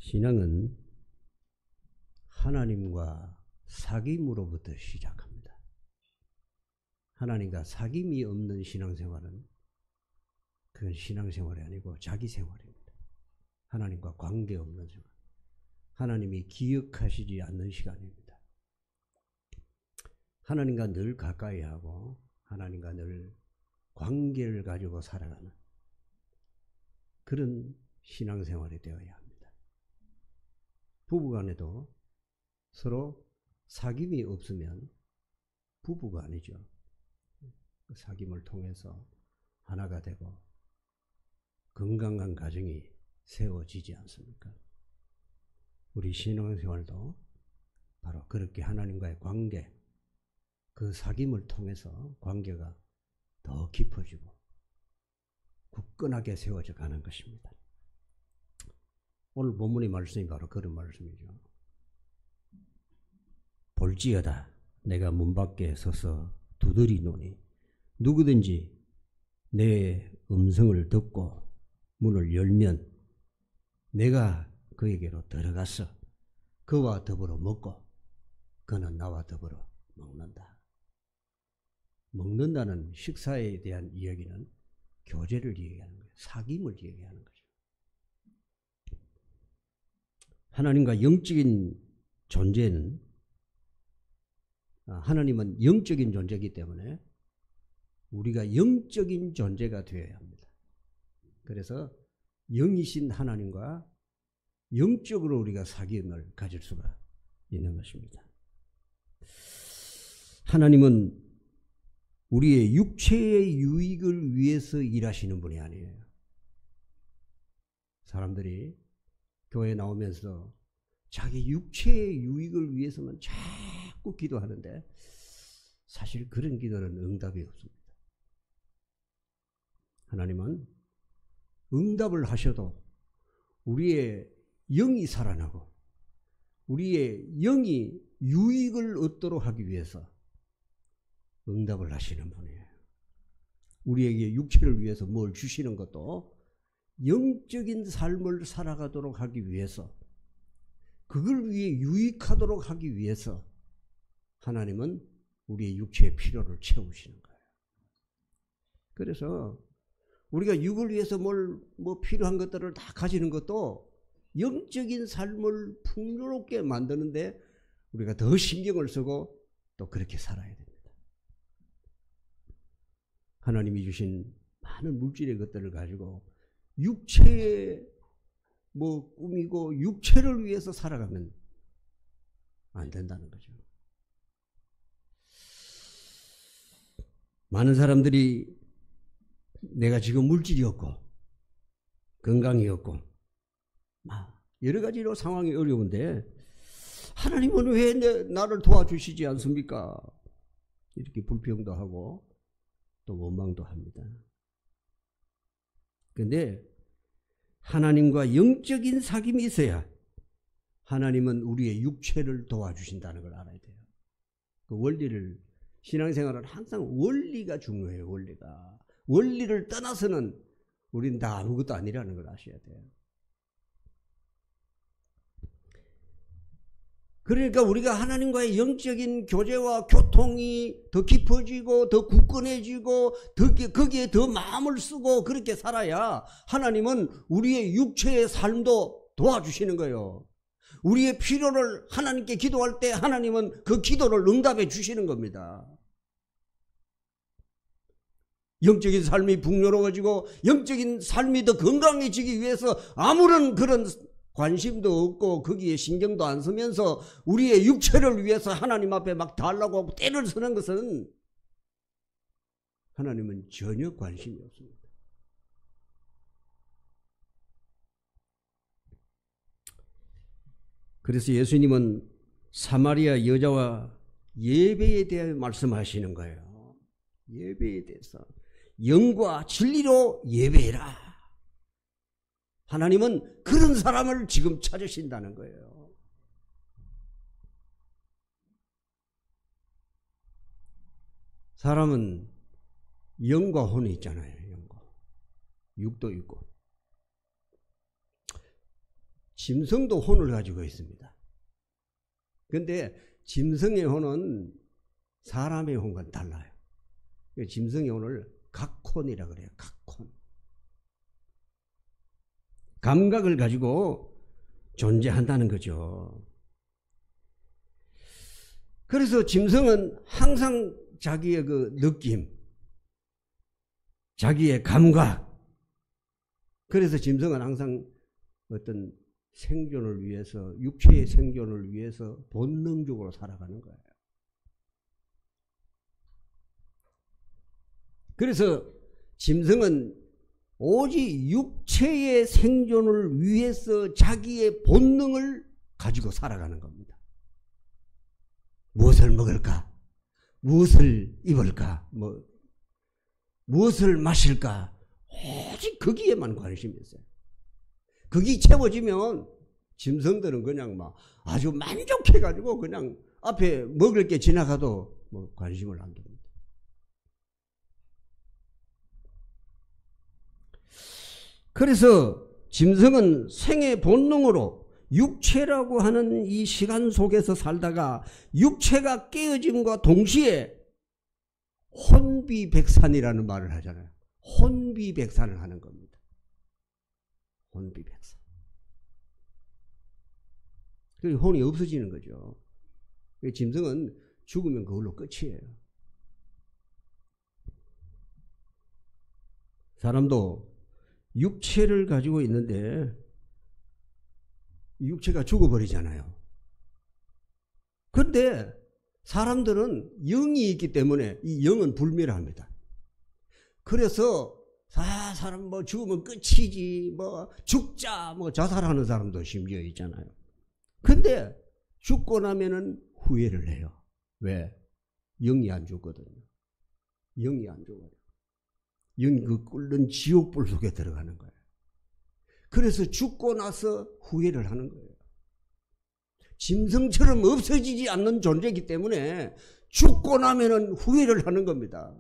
신앙은 하나님과 사귐으로부터 시작합니다. 하나님과 사귐이 없는 신앙생활은 그건 신앙생활이 아니고 자기생활입니다. 하나님과 관계없는 생활. 하나님이 기억하시지 않는 시간입니다. 하나님과 늘 가까이 하고 하나님과 늘 관계를 가지고 살아가는 그런 신앙생활이 되어야 합니다. 부부간에도 서로 사귐이 없으면 부부가 아니죠. 그 사귐을 통해서 하나가 되고 건강한 가정이 세워지지 않습니까? 우리 신앙생활도 바로 그렇게 하나님과의 관계, 그 사귐을 통해서 관계가 더 깊어지고 굳건하게 세워져 가는 것입니다. 오늘 본문의 말씀이 바로 그런 말씀이죠. 볼지어다 내가 문 밖에 서서 두드리노니 누구든지 내 음성을 듣고 문을 열면 내가 그에게로 들어가서 그와 더불어 먹고 그는 나와 더불어 먹는다. 먹는다는 식사에 대한 이야기는 교제를 얘기하는 거예요. 사귐을 얘기하는 거죠. 하나님과 영적인 존재는 하나님은 영적인 존재이기 때문에 우리가 영적인 존재가 되어야 합니다. 그래서 영이신 하나님과 영적으로 우리가 사귐을 가질 수가 있는 것입니다. 하나님은 우리의 육체의 유익을 위해서 일하시는 분이 아니에요. 사람들이 교회에 나오면서 자기 육체의 유익을 위해서만 자꾸 기도하는데 사실 그런 기도는 응답이 없습니다. 하나님은 응답을 하셔도 우리의 영이 살아나고 우리의 영이 유익을 얻도록 하기 위해서 응답을 하시는 분이에요. 우리에게 육체를 위해서 뭘 주시는 것도 영적인 삶을 살아가도록 하기 위해서, 그걸 위해 유익하도록 하기 위해서 하나님은 우리의 육체의 필요를 채우시는 거예요. 그래서 우리가 육을 위해서 뭐 필요한 것들을 다 가지는 것도 영적인 삶을 풍요롭게 만드는데 우리가 더 신경을 쓰고 또 그렇게 살아야 됩니다. 하나님이 주신 많은 물질의 것들을 가지고 육체에 꾸미고 육체를 위해서 살아가면 안 된다는 거죠. 많은 사람들이 내가 지금 물질이 없고 건강이 없고 여러 가지로 상황이 어려운데 하나님은 왜 나를 도와주시지 않습니까? 이렇게 불평도 하고 또 원망도 합니다. 그런데 하나님과 영적인 사귐이 있어야 하나님은 우리의 육체를 도와주신다는 걸 알아야 돼요. 그 원리를, 신앙생활은 항상 원리가 중요해요. 원리를 떠나서는 우리는 다 아무것도 아니라는 걸 아셔야 돼요. 그러니까 우리가 하나님과의 영적인 교제와 교통이 더 깊어지고 더 굳건해지고 거기에 더 마음을 쓰고 그렇게 살아야 하나님은 우리의 육체의 삶도 도와주시는 거예요. 우리의 필요를 하나님께 기도할 때 하나님은 그 기도를 응답해 주시는 겁니다. 영적인 삶이 풍요로워지고 영적인 삶이 더 건강해지기 위해서 아무런 그런 관심도 없고 거기에 신경도 안 쓰면서 우리의 육체를 위해서 하나님 앞에 막 달라고 하고 떼를 쓰는 것은 하나님은 전혀 관심이 없습니다. 그래서 예수님은 사마리아 여자와 예배에 대해 말씀하시는 거예요. 예배에 대해서 영과 진리로 예배해라. 하나님은 그런 사람을 지금 찾으신다는 거예요. 사람은 영과 혼이 있잖아요. 영과. 육도 있고. 짐승도 혼을 가지고 있습니다. 그런데 짐승의 혼은 사람의 혼과는 달라요. 짐승의 혼을 각혼이라 그래요. 각혼. 감각을 가지고 존재한다는 거죠. 그래서 짐승은 항상 자기의 그 느낌, 자기의 감각. 그래서 짐승은 항상 어떤 생존을 위해서, 육체의 생존을 위해서 본능적으로 살아가는 거예요. 그래서 짐승은 오직 육체의 생존을 위해서 자기의 본능을 가지고 살아가는 겁니다. 무엇을 먹을까? 무엇을 입을까? 무엇을 마실까? 오직 거기에만 관심이 있어요. 거기 채워지면 짐승들은 그냥 막 아주 만족해가지고 그냥 앞에 먹을 게 지나가도 관심을 안 둡니다. 그래서 짐승은 생의 본능으로 육체라고 하는 이 시간 속에서 살다가 육체가 깨어짐과 동시에 혼비백산이라는 말을 하잖아요. 혼비백산을 하는 겁니다. 혼비백산. 그 혼이 없어지는 거죠. 짐승은 죽으면 그걸로 끝이에요. 사람도 육체를 가지고 있는데 육체가 죽어버리잖아요. 그런데 사람들은 영이 있기 때문에 이 영은 불멸합니다. 그래서 사람 죽으면 끝이지, 죽자, 자살하는 사람도 심지어 있잖아요. 근데 죽고 나면은 후회를 해요. 왜? 영이 안 죽거든요. 영이 안 죽어요. 영이 그 끓는 지옥불 속에 들어가는 거예요. 그래서 죽고 나서 후회를 하는 거예요. 짐승처럼 없어지지 않는 존재이기 때문에 죽고 나면은 후회를 하는 겁니다.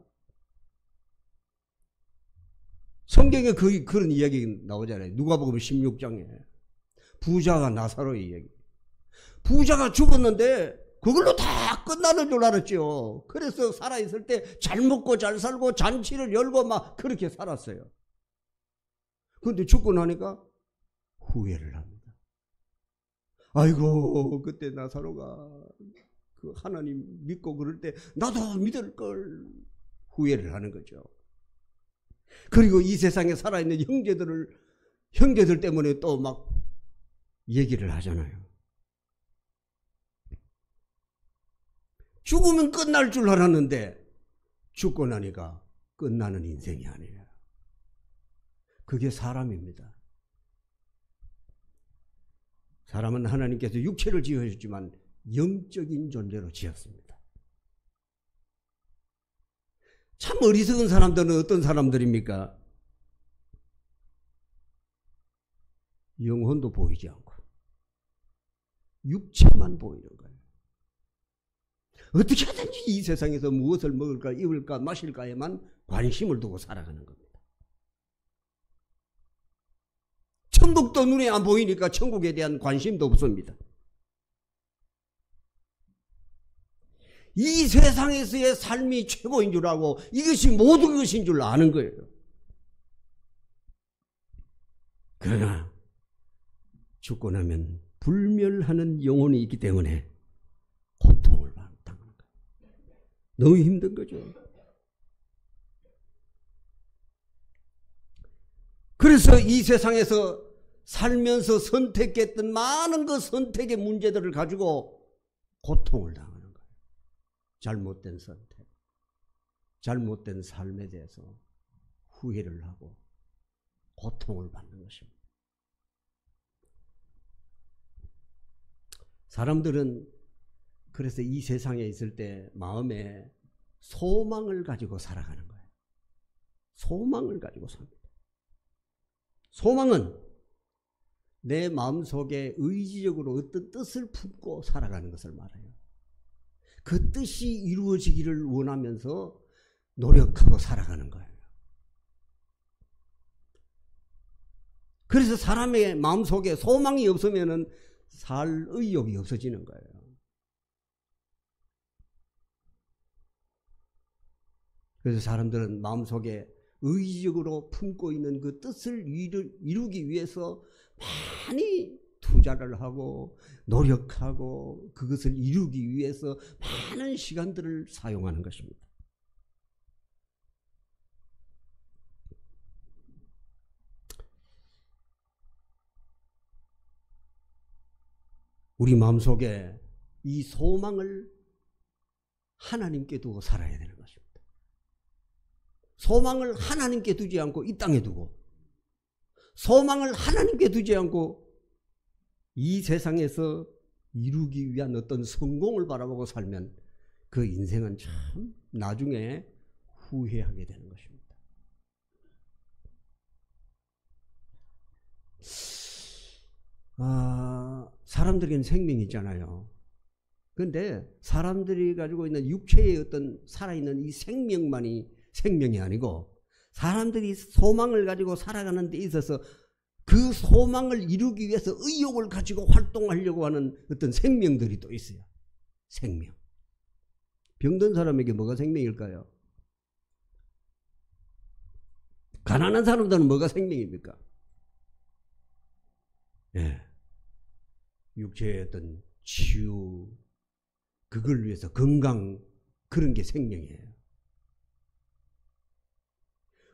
성경에 그런 이야기 나오잖아요. 누가복음 16장에 부자가 나사로의 이야기. 부자가 죽었는데 그걸로 다 끝나는 줄 알았죠. 그래서 살아있을 때 잘 먹고 잘 살고 잔치를 열고 막 그렇게 살았어요. 그런데 죽고 나니까 후회를 합니다. 아이고, 그때 나사로가 그 하나님 믿고 그럴 때 나도 믿을 걸, 후회를 하는 거죠. 그리고 이 세상에 살아있는 형제들 때문에 또 막 얘기를 하잖아요. 죽으면 끝날 줄 알았는데 죽고 나니까 끝나는 인생이 아니에요. 그게 사람입니다. 사람은 하나님께서 육체를 지으셨지만 영적인 존재로 지었습니다. 참 어리석은 사람들은 어떤 사람들입니까? 영혼도 보이지 않고 육체만 보이는 거예요. 어떻게든지 이 세상에서 무엇을 먹을까, 입을까, 마실까에만 관심을 두고 살아가는 겁니다. 천국도 눈에 안 보이니까 천국에 대한 관심도 없습니다. 이 세상에서의 삶이 최고인 줄 알고 이것이 모든 것인 줄 아는 거예요. 그러나 죽고 나면 불멸하는 영혼이 있기 때문에 고통을 당하는 거예요. 너무 힘든 거죠. 그래서 이 세상에서 살면서 선택했던 많은 그 선택의 문제들을 가지고 고통을 당하는 거예요. 잘못된 선택, 잘못된 삶에 대해서 후회를 하고 고통을 받는 것입니다. 사람들은 그래서 이 세상에 있을 때 마음에 소망을 가지고 살아가는 거예요. 소망을 가지고 삽니다. 소망은 내 마음속에 의지적으로 어떤 뜻을 품고 살아가는 것을 말해요. 그 뜻이 이루어지기를 원하면서 노력하고 살아가는 거예요. 그래서 사람의 마음속에 소망이 없으면은 살 의욕이 없어지는 거예요. 그래서 사람들은 마음속에 의지적으로 품고 있는 그 뜻을 이루기 위해서 많이 투자를 하고 노력하고 그것을 이루기 위해서 많은 시간들을 사용하는 것입니다. 우리 마음속에 이 소망을 하나님께 두고 살아야 되는 것입니다. 소망을 하나님께 두지 않고 이 땅에 두고, 소망을 하나님께 두지 않고 이 세상에서 이루기 위한 어떤 성공을 바라보고 살면 그 인생은 참 나중에 후회하게 되는 것입니다. 사람들에게는 생명이 있잖아요. 그런데 사람들이 가지고 있는 육체의 어떤 살아있는 이 생명만이 생명이 아니고, 사람들이 소망을 가지고 살아가는 데 있어서 그 소망을 이루기 위해서 의욕을 가지고 활동하려고 하는 어떤 생명들이 또 있어요. 생명. 병든 사람에게 뭐가 생명일까요? 가난한 사람들은 뭐가 생명입니까? 예. 육체의 어떤 치유, 그걸 위해서 건강, 그런 게 생명이에요.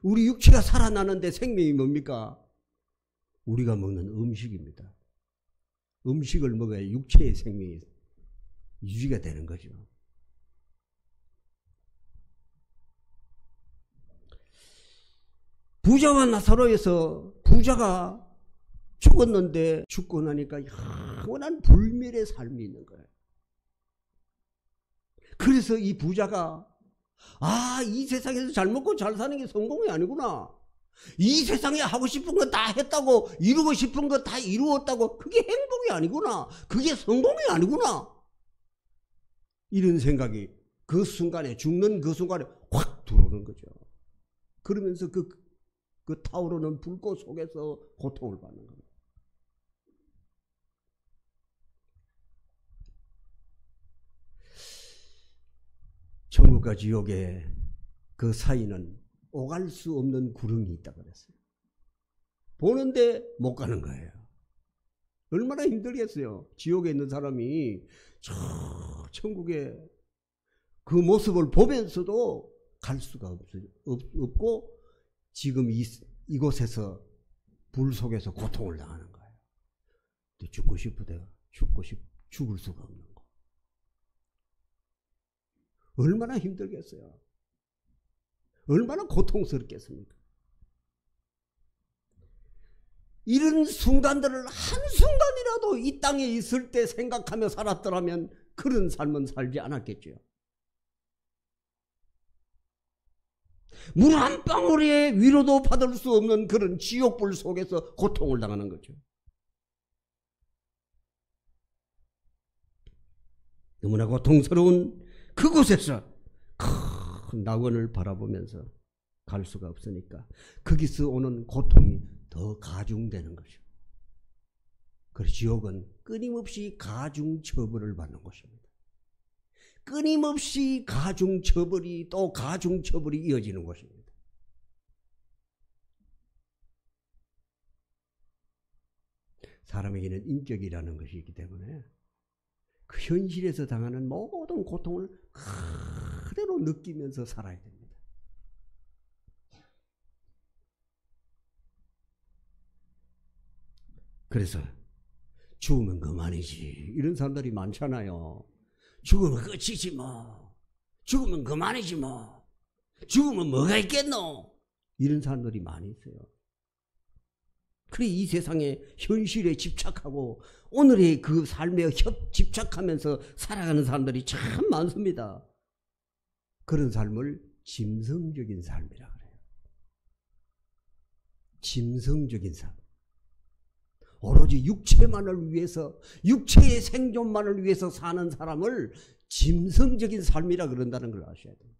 우리 육체가 살아나는데 생명이 뭡니까? 우리가 먹는 음식입니다. 음식을 먹어야 육체의 생명이 유지가 되는 거죠. 부자와 나사로에서 부자가 죽었는데 죽고 나니까 영원한 불멸의 삶이 있는 거예요. 그래서 이 부자가 이 세상에서 잘 먹고 잘 사는 게 성공이 아니구나. 이 세상에 하고 싶은 거 다 했다고, 이루고 싶은 거 다 이루었다고, 그게 행복이 아니구나. 그게 성공이 아니구나. 이런 생각이 그 순간에, 죽는 그 순간에 확 들어오는 거죠. 그러면서 그 타오르는 불꽃 속에서 고통을 받는 겁니다. 천국과 지옥의 그 사이는 오갈 수 없는 구렁이 있다고 그랬어요. 보는데 못 가는 거예요. 얼마나 힘들겠어요. 지옥에 있는 사람이 저 천국의 그 모습을 보면서도 갈 수가 없고, 지금 이곳에서 불 속에서 고통을 당하는 거예요. 죽고 싶으대요. 죽을 수가 없는 거. 얼마나 힘들겠어요. 얼마나 고통스럽겠습니까? 이런 순간들을 한순간이라도 이 땅에 있을 때 생각하며 살았더라면 그런 삶은 살지 않았겠죠. 물 한 방울의 위로도 받을 수 없는 그런 지옥불 속에서 고통을 당하는 거죠. 너무나 고통스러운 그곳에서 큰 낙원을 바라보면서 갈 수가 없으니까 거기서 오는 고통이 더 가중되는 거죠. 그래서 지옥은 끊임없이 가중처벌을 받는 곳입니다. 끊임없이 가중처벌이 또 가중처벌이 이어지는 곳입니다. 사람에게는 인격이라는 것이 있기 때문에 그 현실에서 당하는 모든 고통을 그대로 느끼면서 살아야 됩니다. 그래서 죽으면 그만이지, 이런 사람들이 많잖아요. 죽으면 끝이지 뭐, 죽으면 그만이지 뭐, 죽으면 뭐가 있겠노, 이런 사람들이 많이 있어요. 그래 이 세상의 현실에 집착하고 오늘의 그 삶에 집착하면서 살아가는 사람들이 참 많습니다. 그런 삶을 짐승적인 삶이라 그래요. 짐승적인 삶. 오로지 육체만을 위해서, 육체의 생존만을 위해서 사는 사람을 짐승적인 삶이라 그런다는 걸 아셔야 돼요.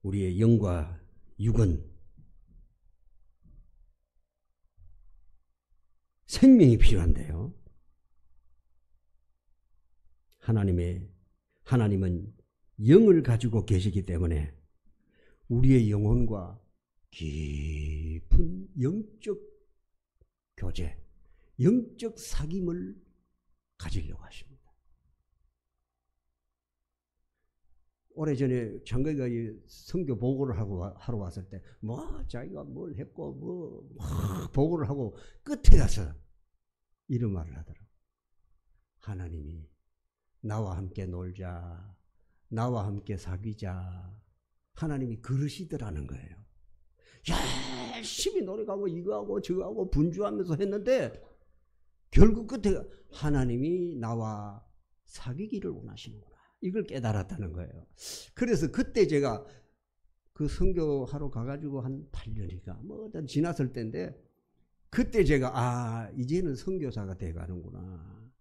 우리의 영과 육은 생명이 필요한데요. 하나님은 영을 가지고 계시기 때문에 우리의 영혼과 깊은 영적 교제, 영적 사귐을 가지려고 하십니다. 오래전에 장로가 선교 보고를 하러 왔을 때 자기가 뭘 했고 막 보고를 하고 끝에 가서 이런 말을 하더라고요. 하나님이 나와 함께 놀자, 나와 함께 사귀자, 하나님이 그러시더라는 거예요. 열심히 노력하고 이거하고 저거하고 분주하면서 했는데 결국 끝에 하나님이 나와 사귀기를 원하시는구나, 이걸 깨달았다는 거예요. 그래서 그때 제가 그 선교하러 가가지고 한 8년인가 지났을 때인데, 그때 제가 이제는 선교사가 돼가는구나,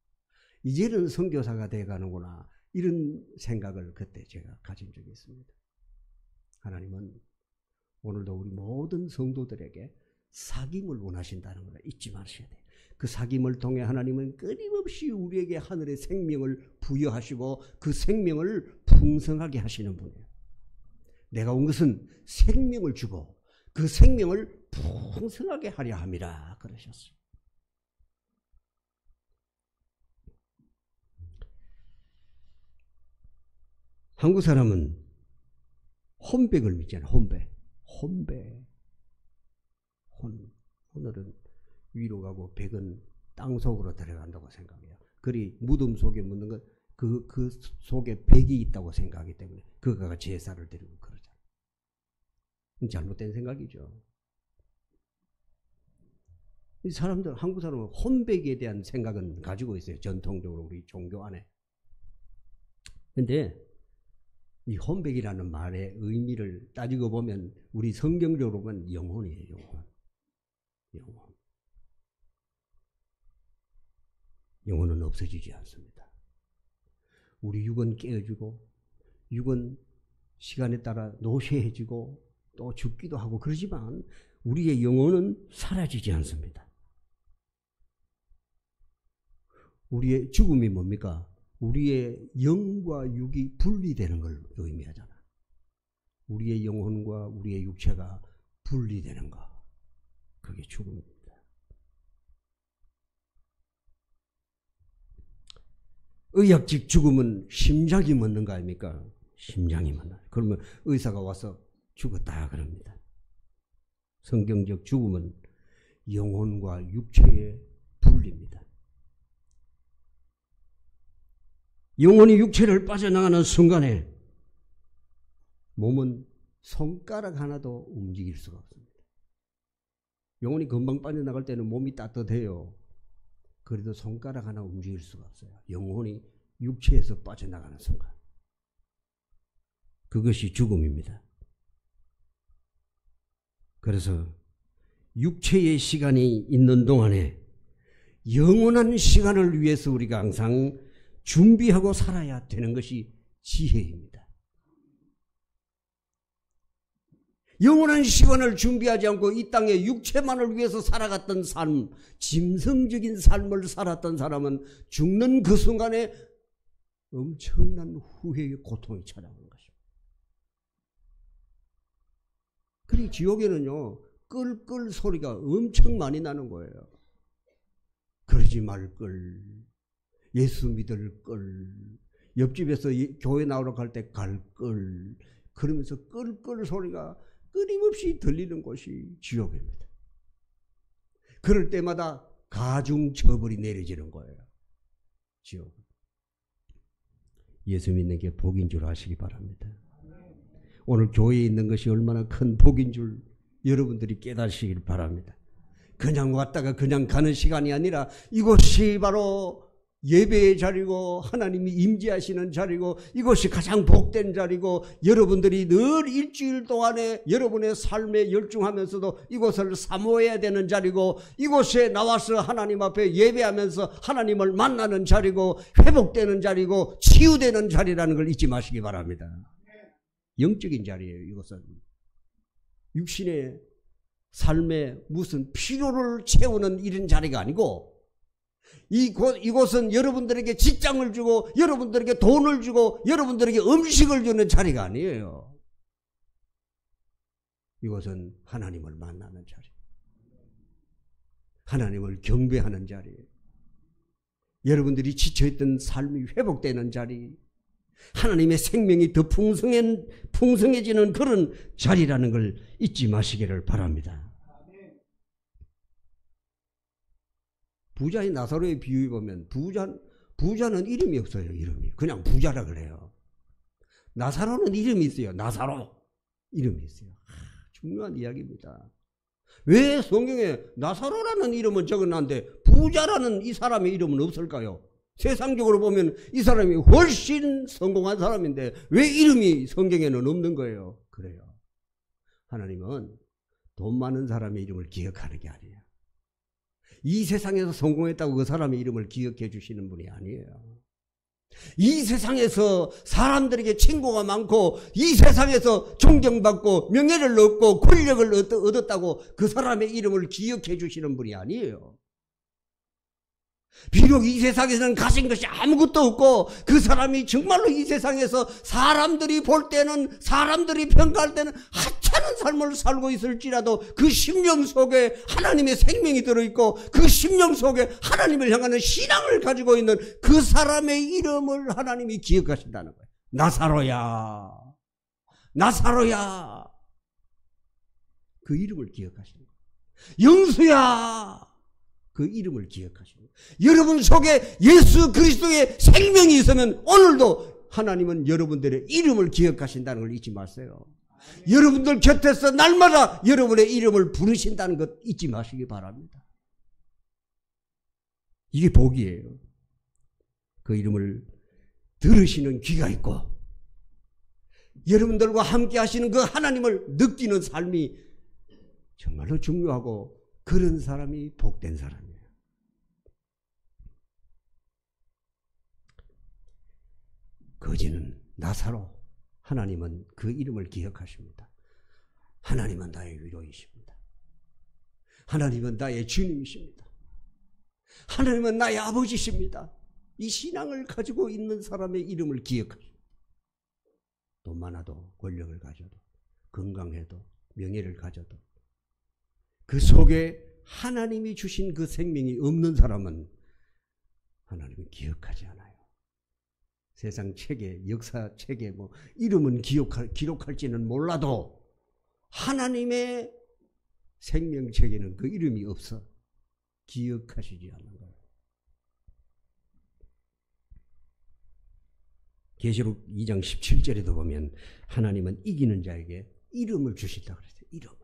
이제는 선교사가 돼가는구나, 이런 생각을 그때 제가 가진 적이 있습니다. 하나님은 오늘도 우리 모든 성도들에게 사귐을 원하신다는 걸 잊지 마셔야 돼요. 그 사귐을 통해 하나님은 끊임없이 우리에게 하늘의 생명을 부여하시고 그 생명을 풍성하게 하시는 분이에요. 내가 온 것은 생명을 주고 그 생명을 풍성하게 하려 함이라 그러셨어요. 한국 사람은 혼백을 믿잖아요. 오늘은 위로 가고 백은 땅 속으로 들어간다고 생각해요. 그리 무덤 속에 묻는 것, 그 속에 백이 있다고 생각하기 때문에 그가 제사를 드리고 그러잖아요. 잘못된 생각이죠. 이 사람들, 한국 사람은 혼백에 대한 생각은 가지고 있어요. 전통적으로 우리 종교 안에. 근데 이 혼백이라는 말의 의미를 따지고 보면 우리 성경적으로 보면 영혼이에요. 영혼. 영혼은 없어지지 않습니다. 우리 육은 깨어지고 육은 시간에 따라 노쇠해지고 또 죽기도 하고 그러지만 우리의 영혼은 사라지지 않습니다. 우리의 죽음이 뭡니까? 우리의 영과 육이 분리되는 걸 의미하잖아. 우리의 영혼과 우리의 육체가 분리되는 거. 그게 죽음입니다. 의학적 죽음은 심장이 멎는 거 아닙니까? 심장이 멎는. 그러면 의사가 와서 죽었다 그럽니다. 성경적 죽음은 영혼과 육체의 분리입니다. 영혼이 육체를 빠져나가는 순간에 몸은 손가락 하나도 움직일 수가 없습니다. 영혼이 금방 빠져나갈 때는 몸이 따뜻해요. 그래도 손가락 하나 움직일 수가 없어요. 영혼이 육체에서 빠져나가는 순간. 그것이 죽음입니다. 그래서 육체의 시간이 있는 동안에 영원한 시간을 위해서 우리가 항상 준비하고 살아야 되는 것이 지혜입니다. 영원한 시간을 준비하지 않고 이 땅에 육체만을 위해서 살아갔던 삶, 짐승적인 삶을 살았던 사람은 죽는 그 순간에 엄청난 후회의 고통이 찾아오는 것입니다. 그리고 지옥에는요, 끌끌 소리가 엄청 많이 나는 거예요. 그러지 말 걸, 예수 믿을 걸, 옆집에서 교회 나오러 갈 때 갈 걸, 그러면서 끌끌 소리가 끊임없이 들리는 곳이 지옥입니다. 그럴 때마다 가중처벌이 내려지는 거예요. 지옥. 예수 믿는 게 복인 줄 아시기 바랍니다. 오늘 교회에 있는 것이 얼마나 큰 복인 줄 여러분들이 깨달으시길 바랍니다. 그냥 왔다가 그냥 가는 시간이 아니라 이곳이 바로 예배의 자리고 하나님이 임재하시는 자리고 이곳이 가장 복된 자리고 여러분들이 늘 일주일 동안에 여러분의 삶에 열중하면서도 이곳을 사모해야 되는 자리고 이곳에 나와서 하나님 앞에 예배하면서 하나님을 만나는 자리고 회복되는 자리고 치유되는 자리라는 걸 잊지 마시기 바랍니다. 영적인 자리예요. 이것은 육신의 삶에 무슨 필요를 채우는 이런 자리가 아니고, 이곳은 여러분들에게 직장을 주고 여러분들에게 돈을 주고 여러분들에게 음식을 주는 자리가 아니에요. 이곳은 하나님을 만나는 자리, 하나님을 경배하는 자리예요. 여러분들이 지쳐있던 삶이 회복되는 자리, 하나님의 생명이 더 풍성해지는 그런 자리라는 걸 잊지 마시기를 바랍니다. 부자의 나사로의 비유에 보면 부자는 이름이 없어요. 이름이 그냥 부자라 그래요. 나사로는 이름이 있어요. 나사로 이름이 있어요. 중요한 이야기입니다. 왜 성경에 나사로라는 이름은 적어놨는데 부자라는 이 사람의 이름은 없을까요? 세상적으로 보면 이 사람이 훨씬 성공한 사람인데 왜 이름이 성경에는 없는 거예요? 그래요. 하나님은 돈 많은 사람의 이름을 기억하는 게 아니에요. 이 세상에서 성공했다고 그 사람의 이름을 기억해 주시는 분이 아니에요. 이 세상에서 사람들에게 친구가 많고 이 세상에서 존경받고 명예를 얻고 권력을 얻었다고 그 사람의 이름을 기억해 주시는 분이 아니에요. 비록 이 세상에서는 가진 것이 아무것도 없고 그 사람이 정말로 이 세상에서 사람들이 볼 때는, 사람들이 평가할 때는 하찮은 삶을 살고 있을지라도 그 심령 속에 하나님의 생명이 들어있고 그 심령 속에 하나님을 향하는 신앙을 가지고 있는 그 사람의 이름을 하나님이 기억하신다는 거예요. 나사로야, 나사로야, 그 이름을 기억하시는 거예요. 영수야, 그 이름을 기억하시는 거예요. 여러분 속에 예수 그리스도의 생명이 있으면 오늘도 하나님은 여러분들의 이름을 기억하신다는 걸 잊지 마세요. 여러분들 곁에서 날마다 여러분의 이름을 부르신다는 것 잊지 마시기 바랍니다. 이게 복이에요. 그 이름을 들으시는 귀가 있고 여러분들과 함께 하시는 그 하나님을 느끼는 삶이 정말로 중요하고, 그런 사람이 복된 사람이에요. 거지는 나사로, 하나님은 그 이름을 기억하십니다. 하나님은 나의 위로이십니다. 하나님은 나의 주님이십니다. 하나님은 나의 아버지십니다. 이 신앙을 가지고 있는 사람의 이름을 기억하십니다. 돈 많아도, 권력을 가져도, 건강해도, 명예를 가져도 그 속에 하나님이 주신 그 생명이 없는 사람은 하나님은 기억하지 않아요. 세상 책에, 역사 책에 뭐 이름은 기록할지는 몰라도 하나님의 생명책에는 그 이름이 없어 기억하시지 않는 거예요. 계시록 2장 17절에도 보면 하나님은 이기는 자에게 이름을 주신다고 그랬어요. 이름을.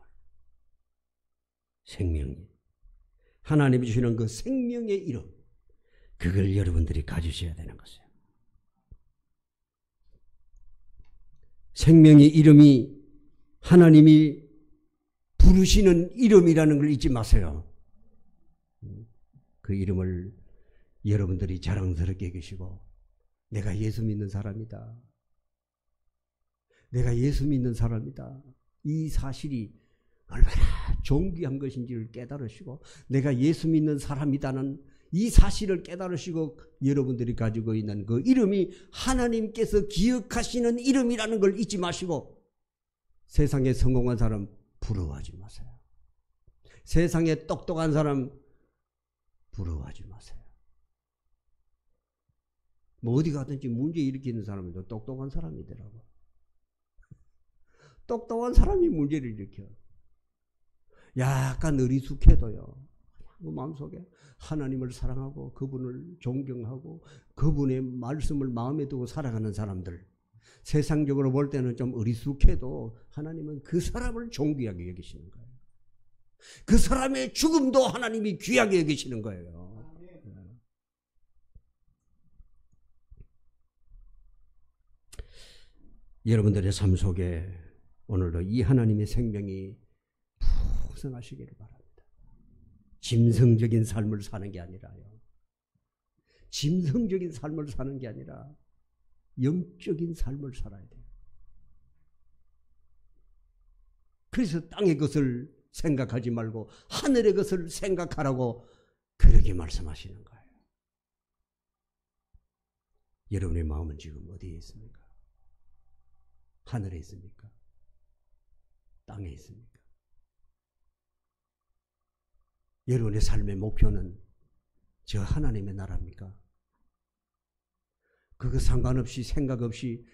생명이. 하나님이 주시는 그 생명의 이름, 그걸 여러분들이 가지셔야 되는 것이에요. 생명의 이름이 하나님이 부르시는 이름이라는 걸 잊지 마세요. 그 이름을 여러분들이 자랑스럽게 계시고, 내가 예수 믿는 사람이다, 내가 예수 믿는 사람이다, 이 사실이 얼마나 존귀한 것인지를 깨달으시고, 내가 예수 믿는 사람이다는 이 사실을 깨달으시고 여러분들이 가지고 있는 그 이름이 하나님께서 기억하시는 이름이라는 걸 잊지 마시고, 세상에 성공한 사람 부러워하지 마세요. 세상에 똑똑한 사람 부러워하지 마세요. 뭐 어디 가든지 문제 일으키는 사람도 똑똑한 사람이더라고. 똑똑한 사람이 문제를 일으켜. 약간 어리숙해도요, 그 마음속에 하나님을 사랑하고 그분을 존경하고 그분의 말씀을 마음에 두고 살아가는 사람들, 세상적으로 볼 때는 좀 어리숙해도 하나님은 그 사람을 존귀하게 여기시는 거예요. 그 사람의 죽음도 하나님이 귀하게 여기시는 거예요. 여러분들의 삶 속에 오늘도 이 하나님의 생명이 풍성하시기를 바랍니다. 짐승적인 삶을 사는 게 아니라요, 짐승적인 삶을 사는 게 아니라 영적인 삶을 살아야 돼요. 그래서 땅의 것을 생각하지 말고 하늘의 것을 생각하라고 그렇게 말씀하시는 거예요. 여러분의 마음은 지금 어디에 있습니까? 하늘에 있습니까? 땅에 있습니까? 여러분의 삶의 목표는 저 하나님의 나라입니까? 그거 상관없이 생각 없이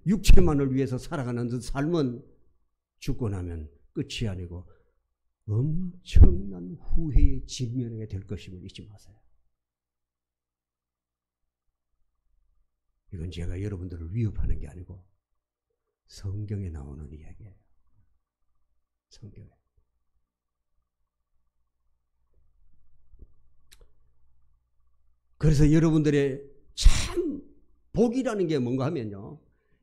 육체만을 위해서 살아가는 그 삶은 죽고 나면 끝이 아니고 엄청난 후회에 직면하게 될 것임을 잊지 마세요. 이건 제가 여러분들을 위협하는 게 아니고 성경에 나오는 이야기예요. 성경에. 그래서 여러분들의 참 복이라는 게 뭔가 하면요,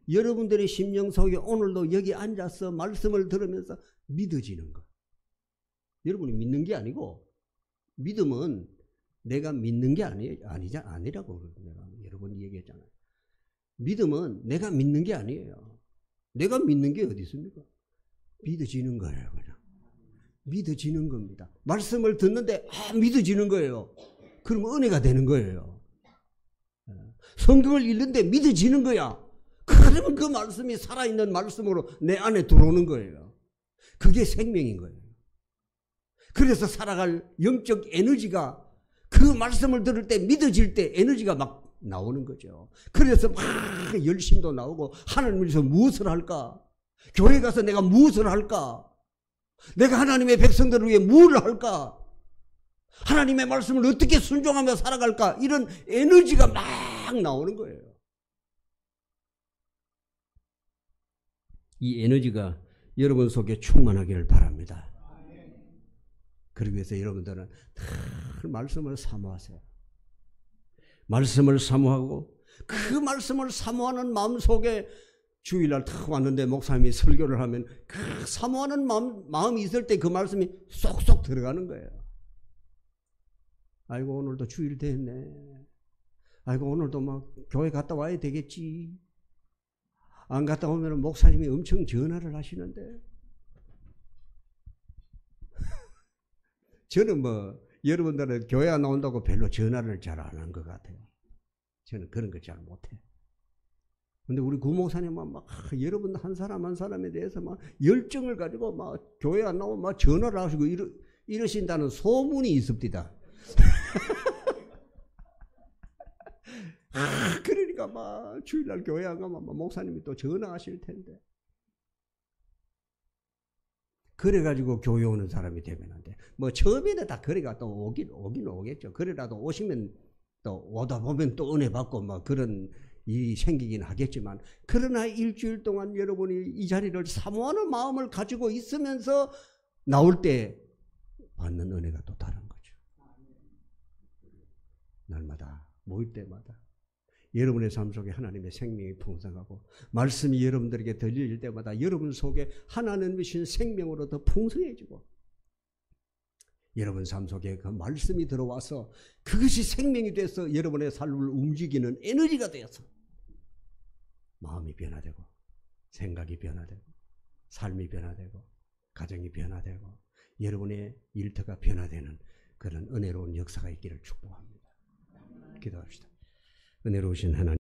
여러분들의 심령 속에 오늘도 여기 앉아서 말씀을 들으면서 믿어지는 것. 여러분이 믿는 게 아니고, 믿음은 내가 믿는 게 아니라고 내가 여러분이 얘기했잖아요. 믿음은 내가 믿는 게 아니에요. 내가 믿는 게 어디 있습니까? 믿어지는 거예요. 그냥 믿어지는 겁니다. 말씀을 듣는데 믿어지는 거예요. 그러면 은혜가 되는 거예요. 성경을 읽는데 믿어지는 거야. 그러면 그 말씀이 살아있는 말씀으로 내 안에 들어오는 거예요. 그게 생명인 거예요. 그래서 살아갈 영적 에너지가 그 말씀을 들을 때 믿어질 때 에너지가 막 나오는 거죠. 그래서 막 열심도 나오고 하나님을 위해서 무엇을 할까? 교회 가서 내가 무엇을 할까? 내가 하나님의 백성들을 위해 무엇을 할까? 하나님의 말씀을 어떻게 순종하며 살아갈까? 이런 에너지가 막 나오는 거예요. 이 에너지가 여러분 속에 충만하기를 바랍니다. 그러기 위해서 여러분들은 늘 말씀을 사모하세요. 말씀을 사모하고 그 말씀을 사모하는 마음 속에 주일날 탁 왔는데 목사님이 설교를 하면 그 사모하는 마음이 있을 때 그 말씀이 쏙쏙 들어가는 거예요. 아이고 오늘도 주일 됐네. 아이고 오늘도 막 교회 갔다 와야 되겠지. 안 갔다 오면 목사님이 엄청 전화를 하시는데 저는 뭐 여러분들은 교회 안 나온다고 별로 전화를 잘 안 한 것 같아요. 저는 그런 거 잘 못해. 근데 우리 구목사님은 막 여러분 한 사람 한 사람에 대해서 막 열정을 가지고 막 교회 안 나오면 막 전화를 하시고 이러신다는 소문이 있습니다. 그러니까 막 주일날 교회 안 가면 막 목사님이 또 전화하실 텐데. 그래가지고 교회 오는 사람이 되면 안 돼. 뭐 처음에는 다 그래가 또 오긴 오겠죠. 그래라도 오시면 또 오다 보면 또 은혜 받고 막 그런 일이 생기긴 하겠지만, 그러나 일주일 동안 여러분이 이 자리를 사모하는 마음을 가지고 있으면서 나올 때 받는 은혜가 또 다른 거죠. 날마다 모일 때마다 여러분의 삶 속에 하나님의 생명이 풍성하고 말씀이 여러분들에게 들릴 때마다 여러분 속에 하나님의 신 생명으로 더 풍성해지고, 여러분 삶 속에 그 말씀이 들어와서 그것이 생명이 돼서 여러분의 삶을 움직이는 에너지가 되어서 마음이 변화되고 생각이 변화되고 삶이 변화되고 가정이 변화되고 여러분의 일터가 변화되는 그런 은혜로운 역사가 있기를 축복합니다. 기도합시다. 은혜로우신 하나님,